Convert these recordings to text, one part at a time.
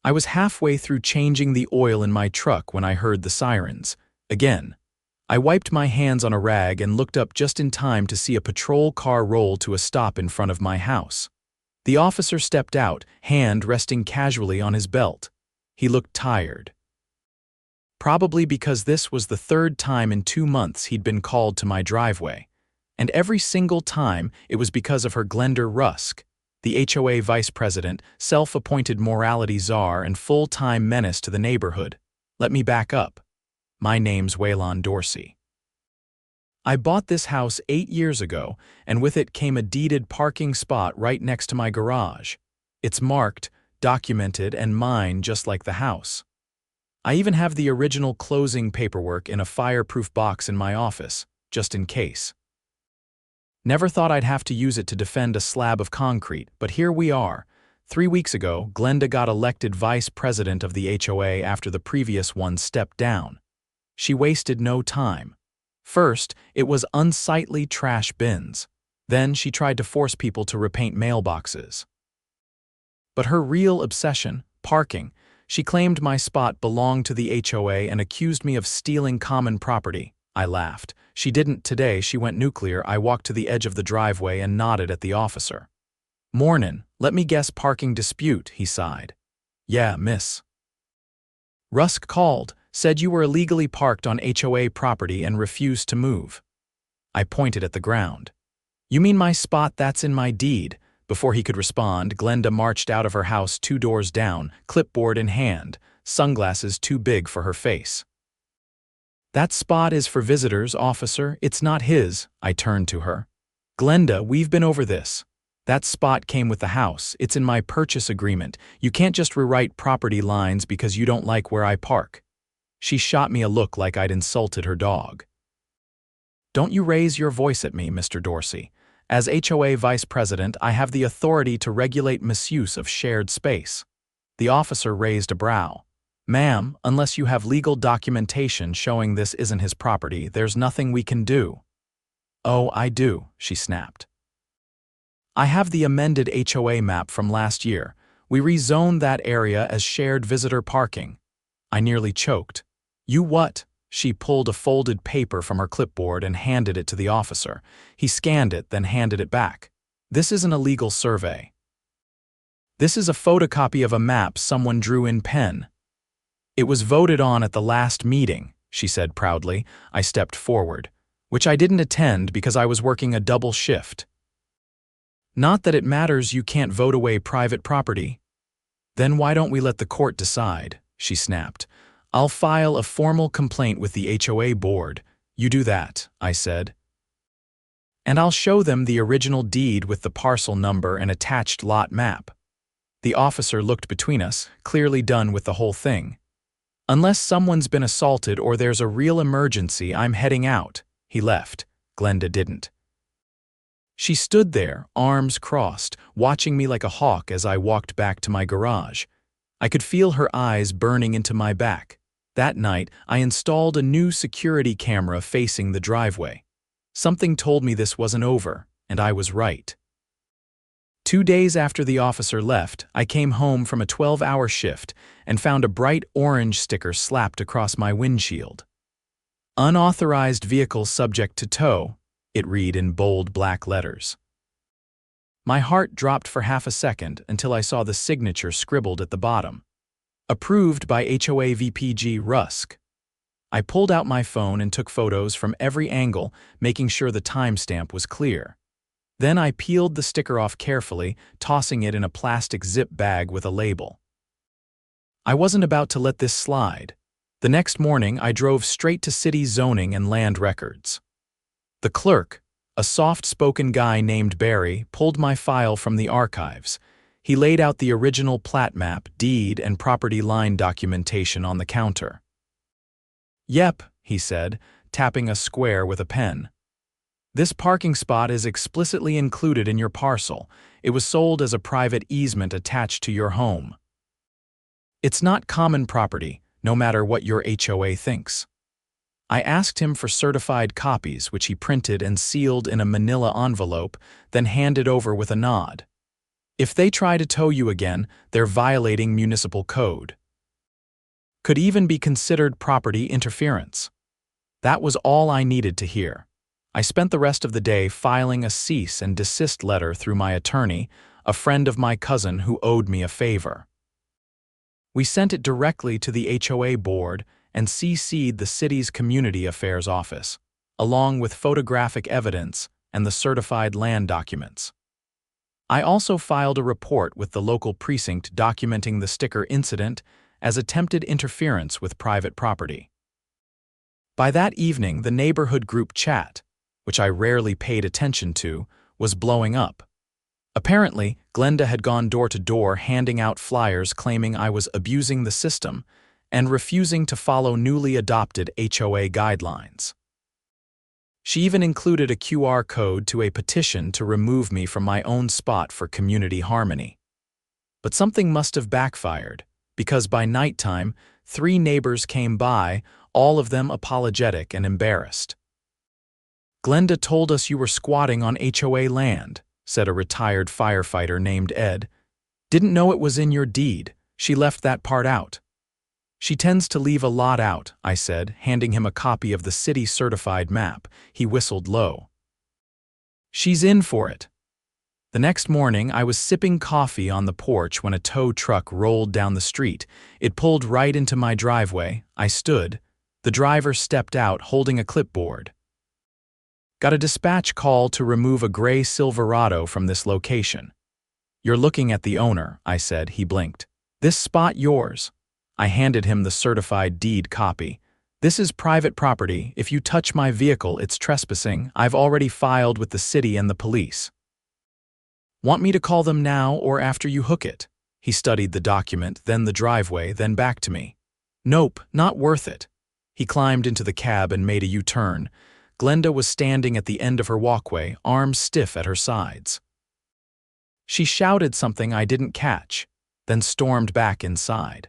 I was halfway through changing the oil in my truck when I heard the sirens. Again. I wiped my hands on a rag and looked up just in time to see a patrol car roll to a stop in front of my house. The officer stepped out, hand resting casually on his belt. He looked tired. Probably because this was the third time in 2 months he'd been called to my driveway. And every single time it was because of her Glenda Rusk, the HOA vice president, self-appointed morality czar and full-time menace to the neighborhood. Let me back up. My name's Waylon Dorsey. I bought this house 8 years ago, and with it came a deeded parking spot right next to my garage. It's marked, documented, and mine just like the house. I even have the original closing paperwork in a fireproof box in my office, just in case. Never thought I'd have to use it to defend a slab of concrete, but here we are. 3 weeks ago, Glenda got elected vice president of the HOA after the previous one stepped down. She wasted no time. First, it was unsightly trash bins. Then she tried to force people to repaint mailboxes. But her real obsession, parking, she claimed my spot belonged to the HOA and accused me of stealing common property. I laughed. She didn't today, she went nuclear. I walked to the edge of the driveway and nodded at the officer. "Mornin', let me guess parking dispute," he sighed. "Yeah, miss. Rusk called, said you were illegally parked on HOA property and refused to move." I pointed at the ground. "You mean my spot that's in my deed?" Before he could respond, Glenda marched out of her house 2 doors down, clipboard in hand, sunglasses too big for her face. "That spot is for visitors, officer. It's not his." I turned to her. "Glenda, we've been over this. That spot came with the house. It's in my purchase agreement. You can't just rewrite property lines because you don't like where I park." She shot me a look like I'd insulted her dog. "Don't you raise your voice at me, Mr. Dorsey. As HOA vice president, I have the authority to regulate misuse of shared space." The officer raised a brow. "Ma'am, unless you have legal documentation showing this isn't his property, there's nothing we can do." "Oh, I do," she snapped. "I have the amended HOA map from last year. We rezoned that area as shared visitor parking." I nearly choked. "You what?" She pulled a folded paper from her clipboard and handed it to the officer. He scanned it, then handed it back. "This isn't a legal survey. This is a photocopy of a map someone drew in pen. It was voted on at the last meeting," she said proudly. I stepped forward, which I didn't attend because I was working a double shift. "Not that it matters, you can't vote away private property." "Then why don't we let the court decide?" she snapped. "I'll file a formal complaint with the HOA board." "You do that," I said. "And I'll show them the original deed with the parcel number and attached lot map." The officer looked between us, clearly done with the whole thing. "Unless someone's been assaulted or there's a real emergency, I'm heading out." He left. Glenda didn't. She stood there, arms crossed, watching me like a hawk as I walked back to my garage. I could feel her eyes burning into my back. That night, I installed a new security camera facing the driveway. Something told me this wasn't over, and I was right. 2 days after the officer left, I came home from a 12-hour shift and found a bright orange sticker slapped across my windshield. "Unauthorized vehicle subject to tow," it read in bold black letters. My heart dropped for half a second until I saw the signature scribbled at the bottom. "Approved by HOA VPG Rusk." I pulled out my phone and took photos from every angle, making sure the timestamp was clear. Then I peeled the sticker off carefully, tossing it in a plastic zip bag with a label. I wasn't about to let this slide. The next morning, I drove straight to city zoning and land records. The clerk, a soft-spoken guy named Barry, pulled my file from the archives. He laid out the original plat map, deed, and property line documentation on the counter. "Yep," he said, tapping a square with a pen. "This parking spot is explicitly included in your parcel. It was sold as a private easement attached to your home. It's not common property, no matter what your HOA thinks." I asked him for certified copies, which he printed and sealed in a manila envelope, then handed over with a nod. If they try to tow you again, they're violating municipal code. Could even be considered property interference. That was all I needed to hear. I spent the rest of the day filing a cease and desist letter through my attorney, a friend of my cousin who owed me a favor. We sent it directly to the HOA board and CC'd the city's Community Affairs Office, along with photographic evidence and the certified land documents. I also filed a report with the local precinct documenting the sticker incident as attempted interference with private property. By that evening, the neighborhood group chat, which I rarely paid attention to, was blowing up. Apparently, Glenda had gone door to door handing out flyers claiming I was abusing the system and refusing to follow newly adopted HOA guidelines. She even included a QR code to a petition to remove me from my own spot for community harmony. But something must have backfired, because by nighttime, 3 neighbors came by, all of them apologetic and embarrassed. "Glenda told us you were squatting on HOA land," said a retired firefighter named Ed. "Didn't know it was in your deed. She left that part out." "She tends to leave a lot out," I said, handing him a copy of the city-certified map. He whistled low. "She's in for it." The next morning, I was sipping coffee on the porch when a tow truck rolled down the street. It pulled right into my driveway. I stood. The driver stepped out holding a clipboard. "Got a dispatch call to remove a gray Silverado from this location." "You're looking at the owner," I said. He blinked. "This spot yours?" I handed him the certified deed copy. "This is private property. If you touch my vehicle, it's trespassing. I've already filed with the city and the police." "Want me to call them now or after you hook it?" He studied the document, then the driveway, then back to me. "Nope, not worth it." He climbed into the cab and made a U-turn. Glenda was standing at the end of her walkway, arms stiff at her sides. She shouted something I didn't catch, then stormed back inside.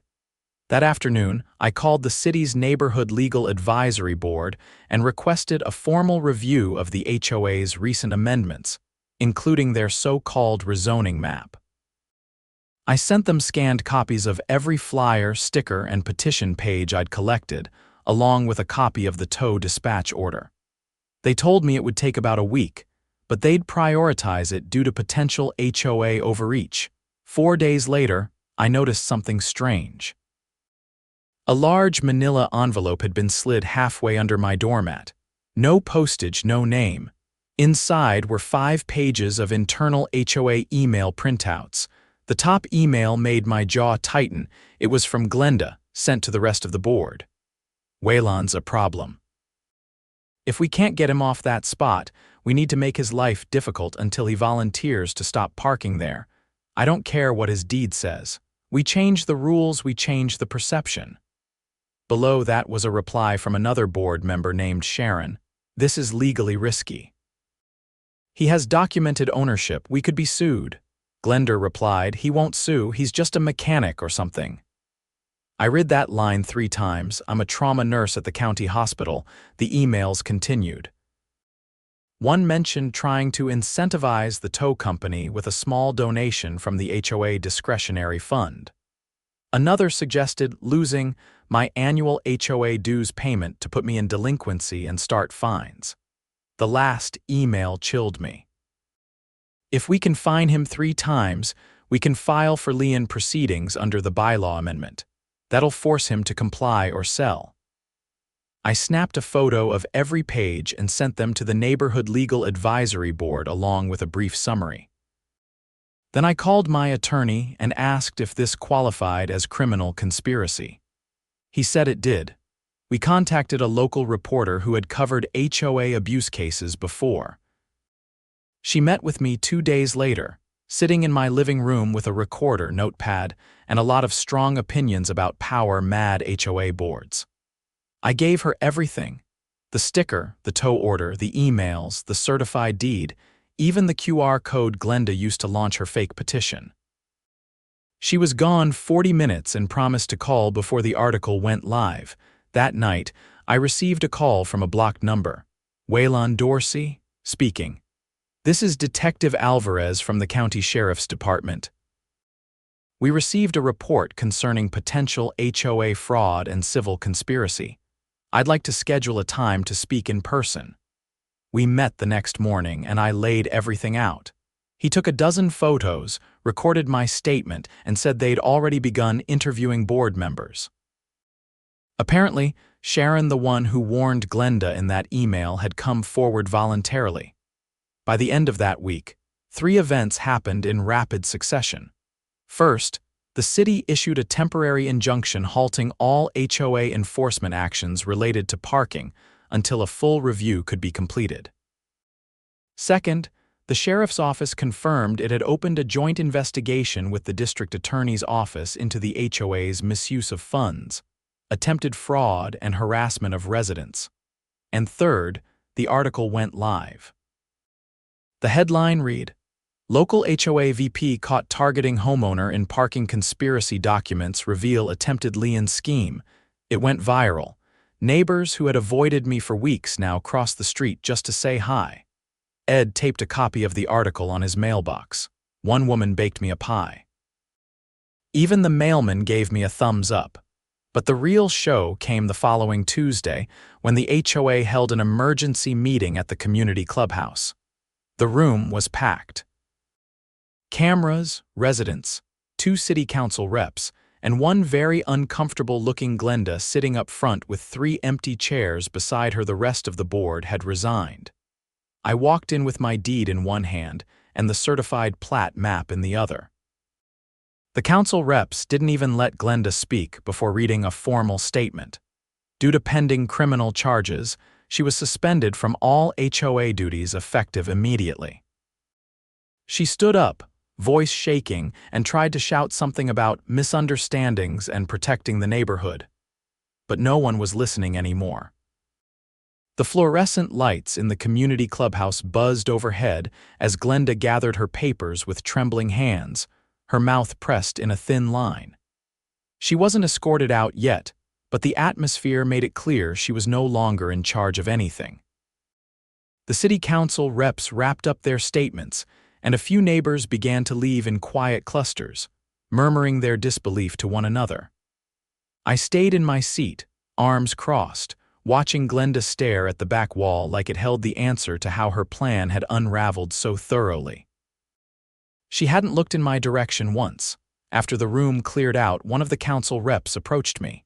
That afternoon, I called the city's Neighborhood Legal Advisory Board and requested a formal review of the HOA's recent amendments, including their so-called rezoning map. I sent them scanned copies of every flyer, sticker, and petition page I'd collected, along with a copy of the tow dispatch order. They told me it would take about a week, but they'd prioritize it due to potential HOA overreach. 4 days later, I noticed something strange. A large manila envelope had been slid halfway under my doormat. No postage, no name. Inside were 5 pages of internal HOA email printouts. The top email made my jaw tighten. It was from Glenda, sent to the rest of the board. "Waylon's a problem. If we can't get him off that spot, we need to make his life difficult until he volunteers to stop parking there. I don't care what his deed says. We change the rules, we change the perception." Below that was a reply from another board member named Sharon. "This is legally risky. He has documented ownership. We could be sued." Glenda replied, "He won't sue. He's just a mechanic or something." I read that line 3 times. I'm a trauma nurse at the county hospital. The emails continued. One mentioned trying to incentivize the tow company with a small donation from the HOA discretionary fund. Another suggested losing my annual HOA dues payment to put me in delinquency and start fines. The last email chilled me. "If we can fine him 3 times, we can file for lien proceedings under the bylaw amendment. That'll force him to comply or sell." I snapped a photo of every page and sent them to the Neighborhood Legal Advisory Board along with a brief summary. Then I called my attorney and asked if this qualified as criminal conspiracy. He said it did. We contacted a local reporter who had covered HOA abuse cases before. She met with me 2 days later, sitting in my living room with a recorder, notepad, and a lot of strong opinions about power-mad HOA boards. I gave her everything: the sticker, the tow order, the emails, the certified deed, even the QR code Glenda used to launch her fake petition. She was gone 40 minutes and promised to call before the article went live. That night, I received a call from a blocked number. "Waylon Dorsey, speaking." This is Detective Alvarez from the County Sheriff's Department. We received a report concerning potential HOA fraud and civil conspiracy. I'd like to schedule a time to speak in person. We met the next morning and I laid everything out. He took a dozen photos, recorded my statement, and said they'd already begun interviewing board members. Apparently, Sharon, the one who warned Glenda in that email, had come forward voluntarily. By the end of that week, 3 events happened in rapid succession. First, the city issued a temporary injunction halting all HOA enforcement actions related to parking until a full review could be completed. Second, the sheriff's office confirmed it had opened a joint investigation with the district attorney's office into the HOA's misuse of funds, attempted fraud, and harassment of residents. And third, the article went live. The headline read, "Local HOA VP caught targeting homeowner in parking conspiracy documents reveal attempted lien scheme." It went viral. Neighbors who had avoided me for weeks now crossed the street just to say hi. Ed taped a copy of the article on his mailbox. One woman baked me a pie. Even the mailman gave me a thumbs up. But the real show came the following Tuesday when the HOA held an emergency meeting at the community clubhouse. The room was packed. Cameras, residents, 2 city council reps, and one very uncomfortable-looking Glenda sitting up front with 3 empty chairs beside her. The rest of the board had resigned. I walked in with my deed in one hand and the certified plat map in the other. The council reps didn't even let Glenda speak before reading a formal statement. Due to pending criminal charges, she was suspended from all HOA duties effective immediately. She stood up, voice shaking, and tried to shout something about misunderstandings and protecting the neighborhood. But no one was listening anymore. The fluorescent lights in the community clubhouse buzzed overhead as Glenda gathered her papers with trembling hands, her mouth pressed in a thin line. She wasn't escorted out yet, but the atmosphere made it clear she was no longer in charge of anything. The city council reps wrapped up their statements, and a few neighbors began to leave in quiet clusters, murmuring their disbelief to one another. I stayed in my seat, arms crossed, watching Glenda stare at the back wall like it held the answer to how her plan had unraveled so thoroughly. She hadn't looked in my direction once. After the room cleared out, one of the council reps approached me.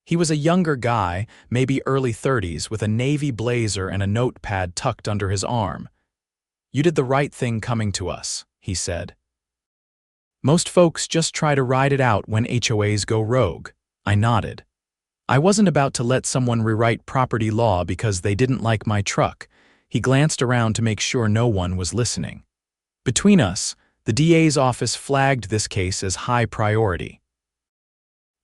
He was a younger guy, maybe early 30s, with a navy blazer and a notepad tucked under his arm. "You did the right thing coming to us," he said. "Most folks just try to ride it out when HOAs go rogue." I nodded. I wasn't about to let someone rewrite property law because they didn't like my truck. He glanced around to make sure no one was listening. Between us, the DA's office flagged this case as high priority.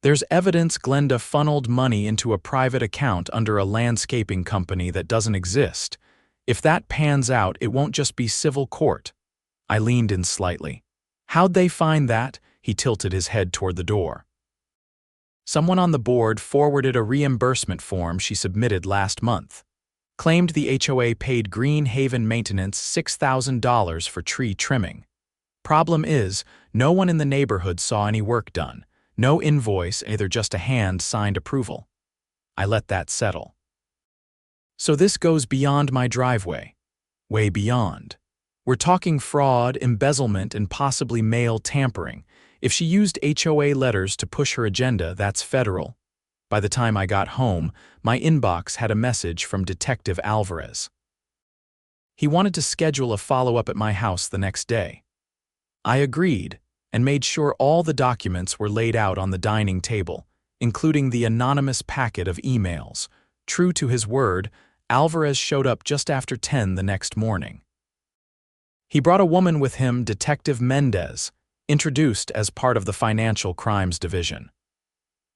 "There's evidence Glenda funneled money into a private account under a landscaping company that doesn't exist. If that pans out, it won't just be civil court." I leaned in slightly. "How'd they find that?" He tilted his head toward the door. "Someone on the board forwarded a reimbursement form she submitted last month. Claimed the HOA paid Green Haven Maintenance $6,000 for tree trimming. Problem is, no one in the neighborhood saw any work done. No invoice, either just a hand-signed approval." I let that settle. "So this goes beyond my driveway." "Way beyond. We're talking fraud, embezzlement, and possibly mail tampering. If she used HOA letters to push her agenda, that's federal." By the time I got home, my inbox had a message from Detective Alvarez. He wanted to schedule a follow-up at my house the next day. I agreed and made sure all the documents were laid out on the dining table, including the anonymous packet of emails. True to his word, Alvarez showed up just after 10 the next morning. He brought a woman with him, Detective Mendez, introduced as part of the Financial Crimes Division.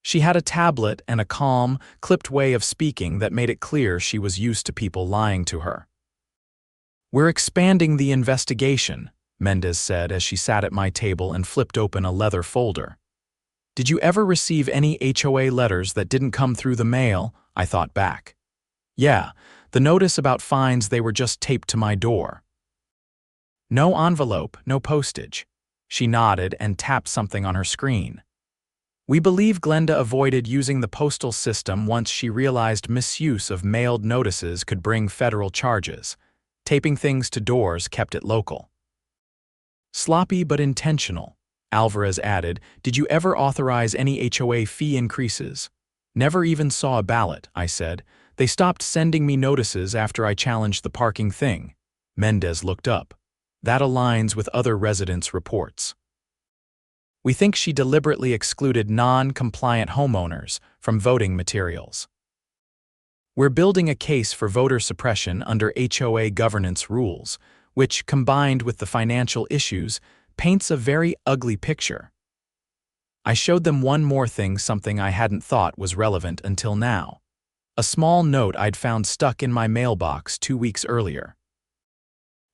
She had a tablet and a calm, clipped way of speaking that made it clear she was used to people lying to her. "We're expanding the investigation," Mendez said as she sat at my table and flipped open a leather folder. "Did you ever receive any HOA letters that didn't come through the mail?" I thought back. "Yeah, the notice about fines, they were just taped to my door." No envelope, no postage. She nodded and tapped something on her screen. We believe Glenda avoided using the postal system once she realized misuse of mailed notices could bring federal charges. Taping things to doors kept it local. Sloppy but intentional, Alvarez added. Did you ever authorize any HOA fee increases? Never even saw a ballot, I said. They stopped sending me notices after I challenged the parking thing. Mendez looked up. That aligns with other residents' reports. We think she deliberately excluded non-compliant homeowners from voting materials. We're building a case for voter suppression under HOA governance rules, which, combined with the financial issues, paints a very ugly picture. I showed them one more thing, something I hadn't thought was relevant until now. A small note I'd found stuck in my mailbox 2 weeks earlier.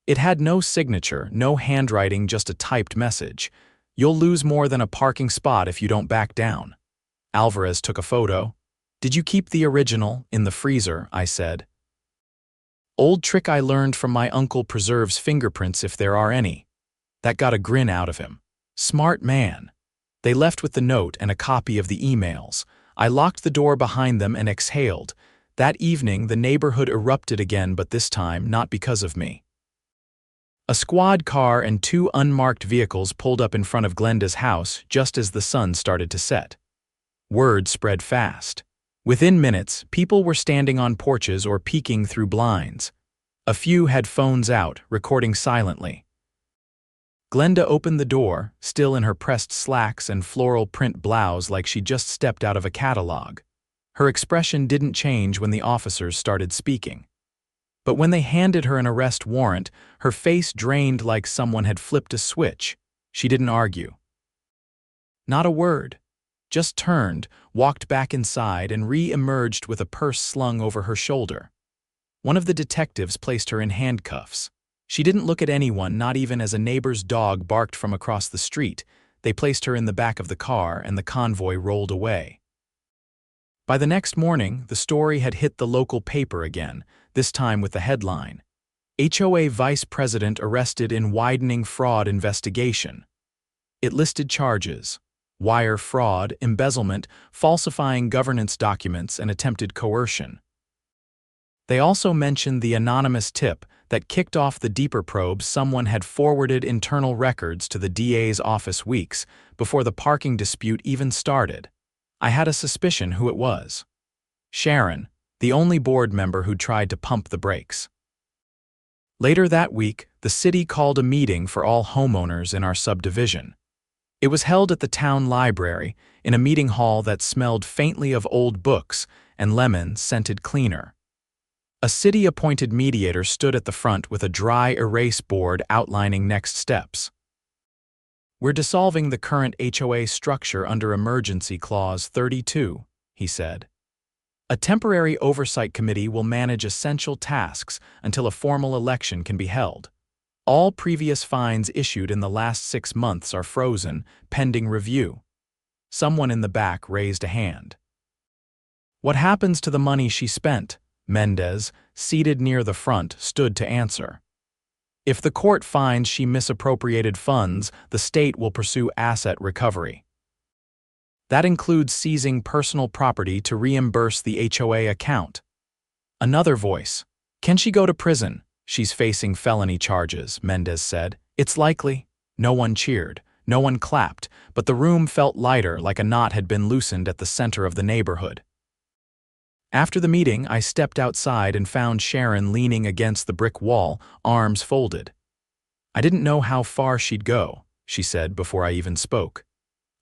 It had no signature, no handwriting, just a typed message. You'll lose more than a parking spot if you don't back down. Alvarez took a photo. Did you keep the original in the freezer? I said. Old trick I learned from my uncle, preserves fingerprints if there are any. That got a grin out of him. Smart man. They left with the note and a copy of the emails. I locked the door behind them and exhaled. That evening, the neighborhood erupted again, but this time not because of me. A squad car and 2 unmarked vehicles pulled up in front of Glenda's house just as the sun started to set. Word spread fast. Within minutes, people were standing on porches or peeking through blinds. A few had phones out, recording silently. Glenda opened the door, still in her pressed slacks and floral print blouse like she just stepped out of a catalog. Her expression didn't change when the officers started speaking. But when they handed her an arrest warrant, her face drained like someone had flipped a switch. She didn't argue. Not a word. Just turned, walked back inside, and re-emerged with a purse slung over her shoulder. One of the detectives placed her in handcuffs. She didn't look at anyone, not even as a neighbor's dog barked from across the street. They placed her in the back of the car, and the convoy rolled away. By the next morning, the story had hit the local paper again, this time with the headline, HOA Vice President Arrested in Widening Fraud Investigation. It listed charges: wire fraud, embezzlement, falsifying governance documents, and attempted coercion. They also mentioned the anonymous tip that kicked off the deeper probe. Someone had forwarded internal records to the DA's office weeks before the parking dispute even started. I had a suspicion who it was. Sharon, the only board member who tried to pump the brakes. Later that week, the city called a meeting for all homeowners in our subdivision. It was held at the town library, in a meeting hall that smelled faintly of old books and lemon-scented cleaner. A city-appointed mediator stood at the front with a dry erase board outlining next steps. We're dissolving the current HOA structure under Emergency Clause 32, he said. A temporary oversight committee will manage essential tasks until a formal election can be held. All previous fines issued in the last 6 months are frozen, pending review. Someone in the back raised a hand. What happens to the money she spent? Mendez, seated near the front, stood to answer. If the court finds she misappropriated funds, the state will pursue asset recovery. That includes seizing personal property to reimburse the HOA account. Another voice. Can she go to prison? She's facing felony charges, Mendez said. It's likely. No one cheered. No one clapped, but the room felt lighter, like a knot had been loosened at the center of the neighborhood. After the meeting, I stepped outside and found Sharon leaning against the brick wall, arms folded. I didn't know how far she'd go, she said before I even spoke.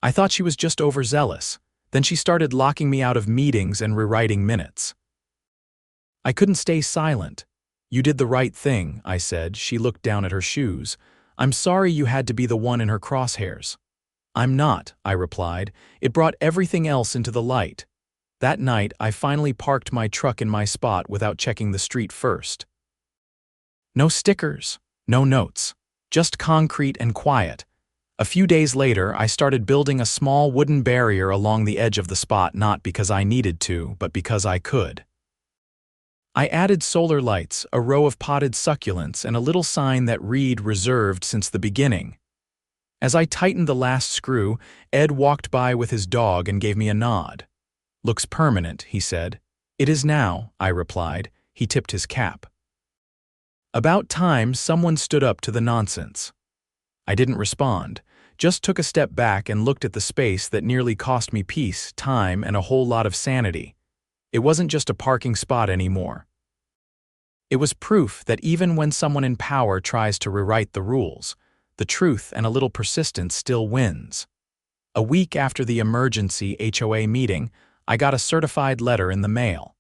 I thought she was just overzealous. Then she started locking me out of meetings and rewriting minutes. I couldn't stay silent. You did the right thing, I said. She looked down at her shoes. I'm sorry you had to be the one in her crosshairs. I'm not, I replied. It brought everything else into the light. That night, I finally parked my truck in my spot without checking the street first. No stickers, no notes, just concrete and quiet. A few days later, I started building a small wooden barrier along the edge of the spot, not because I needed to, but because I could. I added solar lights, a row of potted succulents, and a little sign that read "Reserved since the beginning." As I tightened the last screw, Ed walked by with his dog and gave me a nod. "Looks permanent," he said. "It is now," I replied. He tipped his cap. About time someone stood up to the nonsense. I didn't respond, just took a step back and looked at the space that nearly cost me peace, time, and a whole lot of sanity. It wasn't just a parking spot anymore. It was proof that even when someone in power tries to rewrite the rules, the truth and a little persistence still wins. A week after the emergency HOA meeting, I got a certified letter in the mail.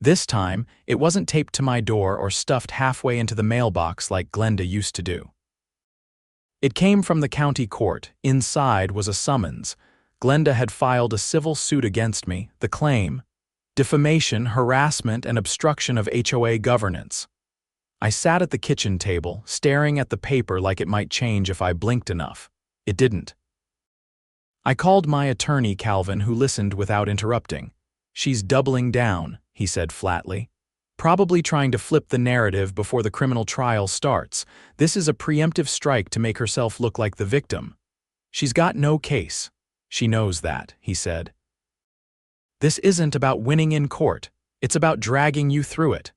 This time, it wasn't taped to my door or stuffed halfway into the mailbox like Glenda used to do. It came from the county court. Inside was a summons. Glenda had filed a civil suit against me. The claim: defamation, harassment, and obstruction of HOA governance. I sat at the kitchen table, staring at the paper like it might change if I blinked enough. It didn't. I called my attorney, Calvin, who listened without interrupting. "She's doubling down," he said flatly. "Probably trying to flip the narrative before the criminal trial starts. This is a preemptive strike to make herself look like the victim. She's got no case. She knows that," he said. "This isn't about winning in court. It's about dragging you through it."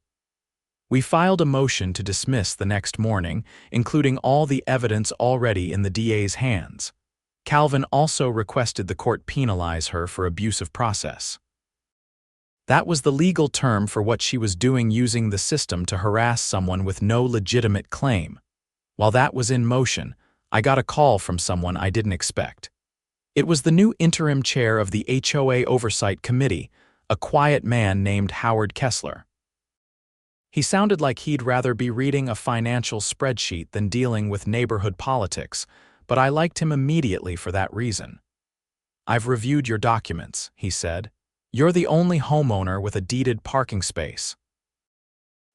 We filed a motion to dismiss the next morning, including all the evidence already in the DA's hands. Calvin also requested the court penalize her for abuse of process. That was the legal term for what she was doing, using the system to harass someone with no legitimate claim. While that was in motion, I got a call from someone I didn't expect. It was the new interim chair of the HOA Oversight Committee, a quiet man named Howard Kessler. He sounded like he'd rather be reading a financial spreadsheet than dealing with neighborhood politics, but I liked him immediately for that reason. "I've reviewed your documents," he said. "You're the only homeowner with a deeded parking space."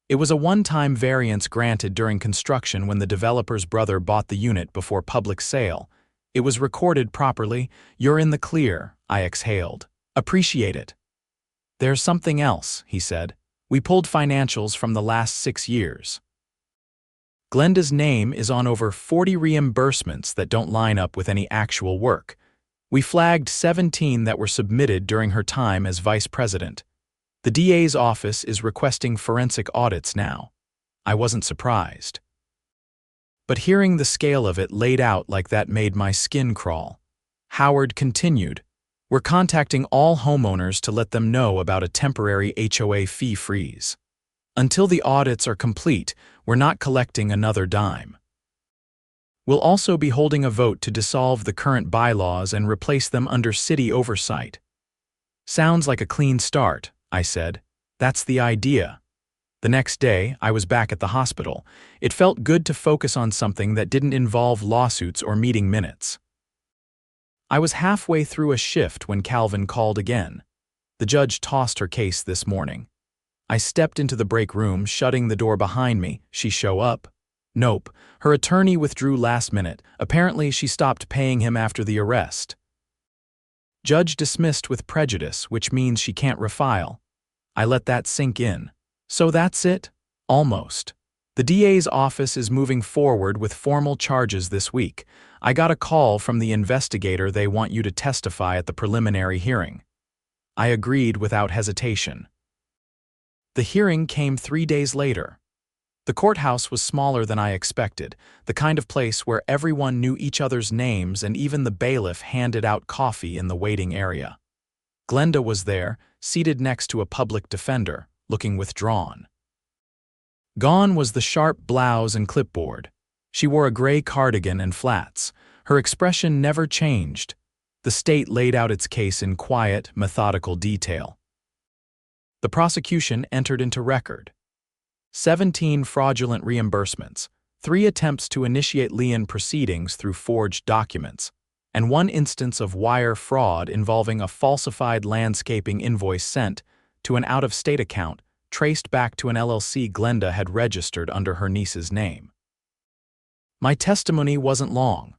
It was a one-time variance granted during construction when the developer's brother bought the unit before public sale. It was recorded properly. "You're in the clear," I exhaled. "Appreciate it." "There's something else," he said. "We pulled financials from the last 6 years. Glenda's name is on over 40 reimbursements that don't line up with any actual work. We flagged 17 that were submitted during her time as vice president. The DA's office is requesting forensic audits now." I wasn't surprised. But hearing the scale of it laid out like that made my skin crawl. Howard continued, "We're contacting all homeowners to let them know about a temporary HOA fee freeze. Until the audits are complete, we're not collecting another dime. We'll also be holding a vote to dissolve the current bylaws and replace them under city oversight." "Sounds like a clean start," I said. "That's the idea." The next day, I was back at the hospital. It felt good to focus on something that didn't involve lawsuits or meeting minutes. I was halfway through a shift when Calvin called again. "The judge tossed her case this morning." I stepped into the break room, shutting the door behind me. "She show up?" "Nope. Her attorney withdrew last minute. Apparently she stopped paying him after the arrest." "Judge dismissed with prejudice, which means she can't refile." I let that sink in. "So that's it?" "Almost. The DA's office is moving forward with formal charges this week. I got a call from the investigator. They want you to testify at the preliminary hearing." I agreed without hesitation. The hearing came 3 days later. The courthouse was smaller than I expected, the kind of place where everyone knew each other's names and even the bailiff handed out coffee in the waiting area. Glenda was there, seated next to a public defender, looking withdrawn. Gone was the sharp blouse and clipboard. She wore a gray cardigan and flats. Her expression never changed. The state laid out its case in quiet, methodical detail. The prosecution entered into record. 17 fraudulent reimbursements, 3 attempts to initiate lien proceedings through forged documents, and 1 instance of wire fraud involving a falsified landscaping invoice sent to an out-of-state account traced back to an LLC Glenda had registered under her niece's name. My testimony wasn't long.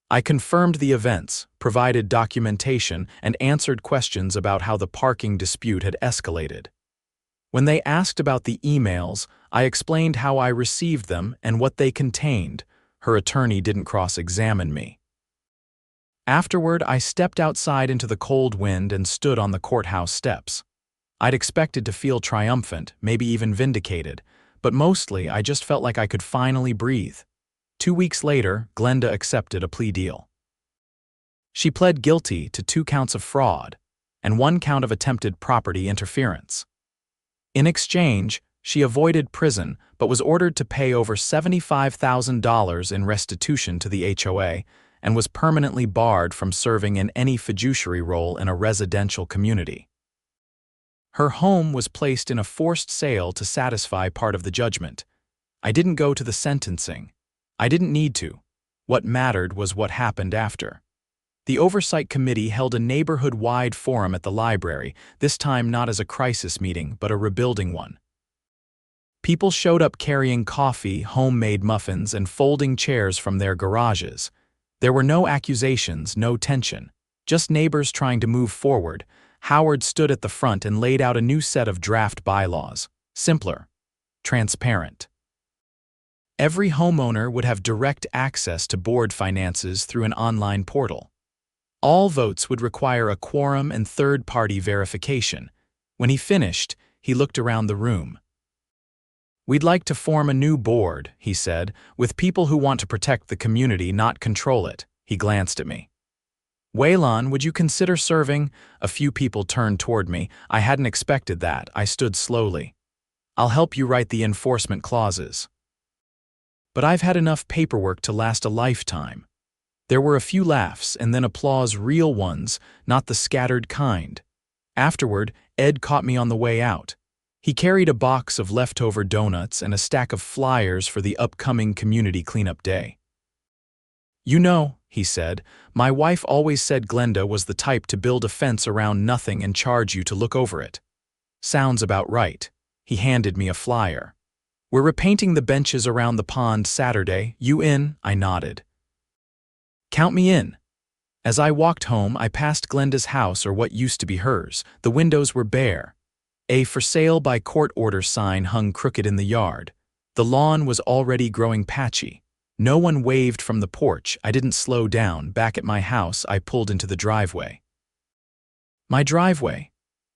I confirmed the events, provided documentation, and answered questions about how the parking dispute had escalated. When they asked about the emails, I explained how I received them and what they contained. Her attorney didn't cross-examine me. Afterward, I stepped outside into the cold wind and stood on the courthouse steps. I'd expected to feel triumphant, maybe even vindicated, but mostly I just felt like I could finally breathe. 2 weeks later, Glenda accepted a plea deal. She pled guilty to 2 counts of fraud and 1 count of attempted property interference. In exchange, she avoided prison but was ordered to pay over $75,000 in restitution to the HOA and was permanently barred from serving in any fiduciary role in a residential community. Her home was placed in a forced sale to satisfy part of the judgment. I didn't go to the sentencing. I didn't need to. What mattered was what happened after. The Oversight Committee held a neighborhood-wide forum at the library, this time not as a crisis meeting, but a rebuilding one. People showed up carrying coffee, homemade muffins, and folding chairs from their garages. There were no accusations, no tension, just neighbors trying to move forward. Howard stood at the front and laid out a new set of draft bylaws. Simpler. Transparent. Every homeowner would have direct access to board finances through an online portal. All votes would require a quorum and third-party verification. When he finished, he looked around the room. "We'd like to form a new board," he said, "with people who want to protect the community, not control it." He glanced at me. "Waylon, would you consider serving?" A few people turned toward me. I hadn't expected that. I stood slowly. "I'll help you write the enforcement clauses." But I've had enough paperwork to last a lifetime. There were a few laughs and then applause, real ones, not the scattered kind. Afterward, Ed caught me on the way out. He carried a box of leftover donuts and a stack of flyers for the upcoming community cleanup day. "You know," he said, "my wife always said Glenda was the type to build a fence around nothing and charge you to look over it." "Sounds about right." He handed me a flyer. "We're repainting the benches around the pond Saturday. You in?" I nodded. "Count me in." As I walked home, I passed Glenda's house, or what used to be hers. The windows were bare. A "for sale by court order" sign hung crooked in the yard. The lawn was already growing patchy. No one waved from the porch. I didn't slow down. Back at my house, I pulled into the driveway. My driveway.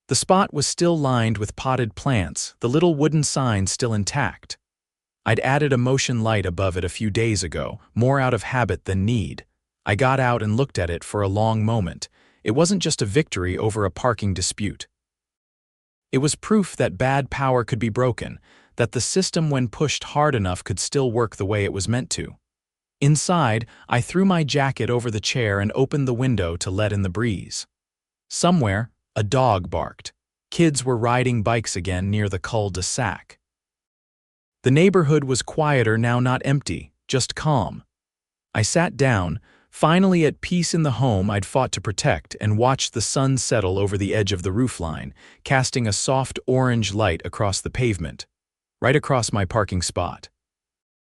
The spot was still lined with potted plants, the little wooden sign still intact. I'd added a motion light above it a few days ago, more out of habit than need. I got out and looked at it for a long moment. It wasn't just a victory over a parking dispute. It was proof that bad power could be broken, that the system, when pushed hard enough, could still work the way it was meant to. Inside, I threw my jacket over the chair and opened the window to let in the breeze. Somewhere, a dog barked. Kids were riding bikes again near the cul-de-sac. The neighborhood was quieter now, not empty, just calm. I sat down, finally at peace in the home I'd fought to protect, and watched the sun settle over the edge of the roofline, casting a soft orange light across the pavement, right across my parking spot.